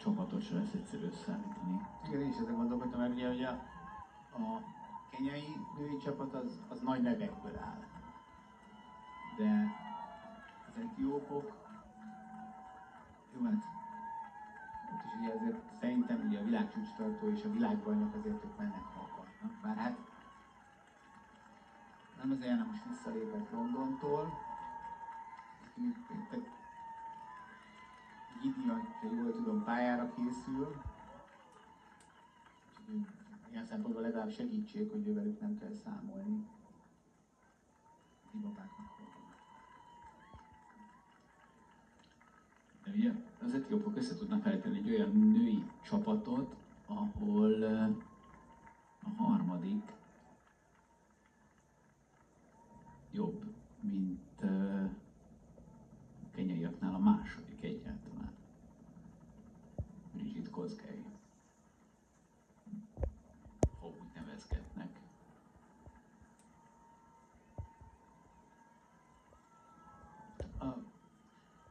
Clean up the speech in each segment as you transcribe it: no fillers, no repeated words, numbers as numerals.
csapatot se lesz egyszerű összeállítani. Igen, én is ezen gondolkodtam, mert ugye a kenyai női csapat az nagy nevekből áll. De az etiópok, jó, hát ott is ugye azért szerintem ugye a világcsúcstartó és a világbajnok azért ők mennek, ha akarnak. Bár hát nem az olyan, most visszalépett Londontól, Gideon, ha jól tudom, pályára készül, ilyen szempontból legalább segítség, hogy ővelük nem kell számolni. Dibabáknak hallganak. De ugye az etiópok össze tudnak állítani egy olyan női csapatot, ahol a harmadik jobb, mint a kenyaiaknál a második egyáltalán. Brigid Kosgei. Ha úgy nevezgetnek.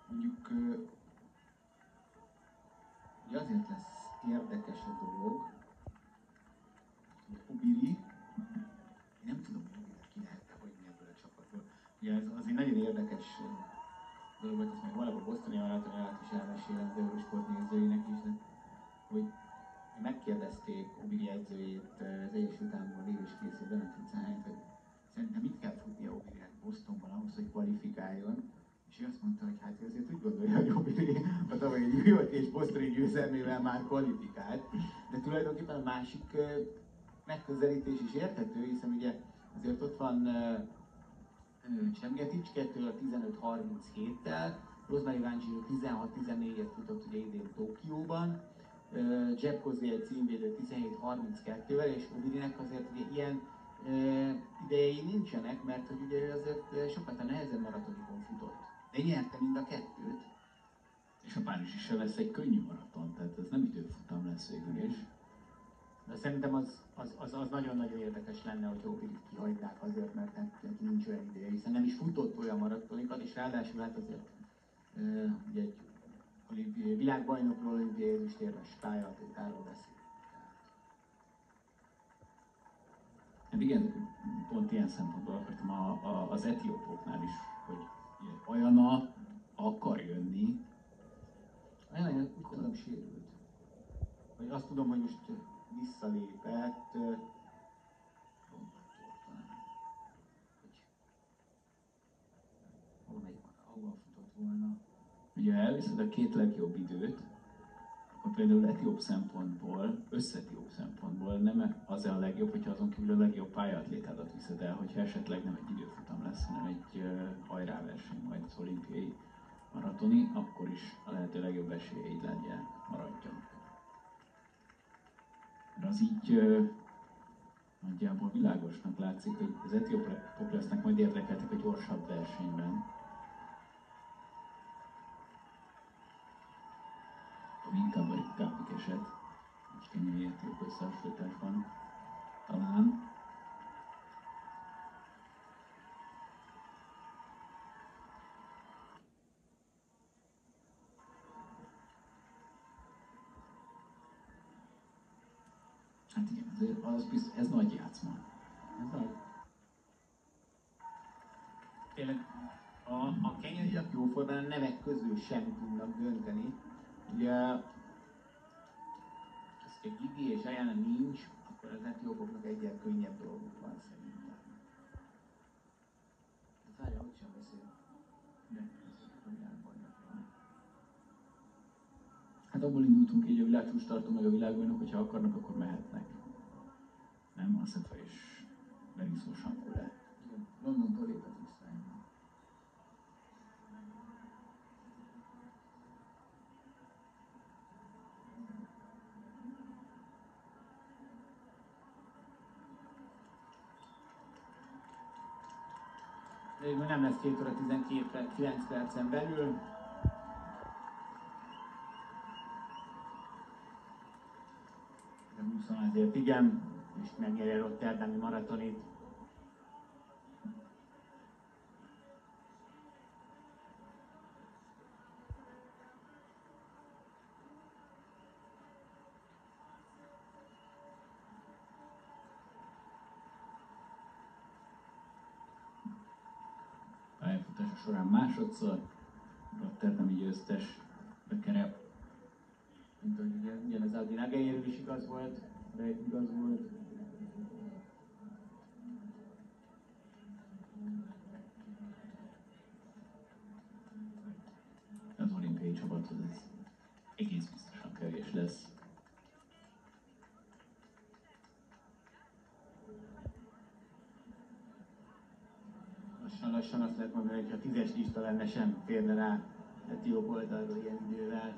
Mondjuk ugye azért lesz érdekes a dolog, hogy Obiri, én nem tudom, hogy Obirit ki lehet hagyni ebből a csapatból. Ugye ez azért nagyon érdekes dolog volt, ezt meg valahol a Bostoni Marathon alatt is elmesélem az Eurosport nézőinek is, de hogy megkérdezték Obiri edzőjét az Egyesült Államokban lévő és készül Benedikt Szájt, hogy szerintem mit kell futnia Obirinek Bostonban ahhoz, hogy kvalifikáljon. És ő azt mondta, hogy hát azért úgy gondolja, hogy Obiri a tavalyi New York és Bostoni győzelmével már kvalifikált. De tulajdonképpen a másik megközelítés is érthető, hiszen ugye azért ott van Csemgetics 15:37-tel, Rosemary Vanjiro 16:14-et futott ugye idén Tokióban, Jeb Kosgei egy címvédő 17:32-vel, és Obirinek azért ugye ilyen idejei nincsenek, mert hogy ugye ő azért sokat a nehezebb maratonikon futott. De nyerte mind a kettőt. És a Párizsi se lesz egy könnyű maraton, tehát ez nem időfutam lesz végül is. De szerintem az nagyon-nagyon érdekes lenne, hogy Obirit kihagynák azért, mert neki nincs olyan ideje, hiszen nem is futott olyan maratonikat, és ráadásul hát azért ugye egy világbajnokról, olimpiai ezüstérmes pályaatlétáról beszél. Hát igen, pont ilyen szempontból akartam az etiópoknál is, hogy Ajana akar jönni. Ajana úgy tudom sérült. Vagy azt tudom, hogy most visszalépett ahol futott volna. Ugye elviszed a két legjobb időt, akkor például etióp szempontból, összetióp szempontból nem az a legjobb, hogyha azon kívül a legjobb pályaatlétádat viszed el, hogyha esetleg nem egy időfutam lesz, hanem egy hajráverseny, majd az olimpiai maratoni, akkor is a lehető legjobb esélyeid legyen, maradjanak. De az így nagyjából világosnak látszik, hogy az etiópok lesznek majd érdekeltek a gyorsabb versenyben. Inkább a Gábik eset, egy kenyai etióp összehasonlításban talán. Hát igen, azért az biztos, ez nagy játszma. Ez nagy. Tényleg a kenyaiak jóformán a nevek közül sem tudnak dönteni. Ugye, ezt a Gidi és Ajana nincs, akkor az etiópoknak egyel könnyebb dolguk van szerintem. Ez várja, ott sem beszél. De ez a világbajnokról. Hát abból indultunk így, a világcsúcstartó meg a világbajnok, hogyha akarnak, akkor mehetnek. Nem, Assefa és Beniszó Sankule. Igen, Londontól lépett vissza. Még nem lesz 2 óra 9 percen belül. De 20 azért igen, és megnyeri a rotterdami maratonit. pályafutása során másodszor, rotterdami győztes Bekere. Mint hogy ugyanez a Dinagéről is igaz volt, de igaz volt. Az olimpiai csapathoz ez egész biztosan kevés lesz. Lassan azt lehet mondani, hogy ha 10-es lista lenne, sem férne rá etióp oldalról ilyen idővel.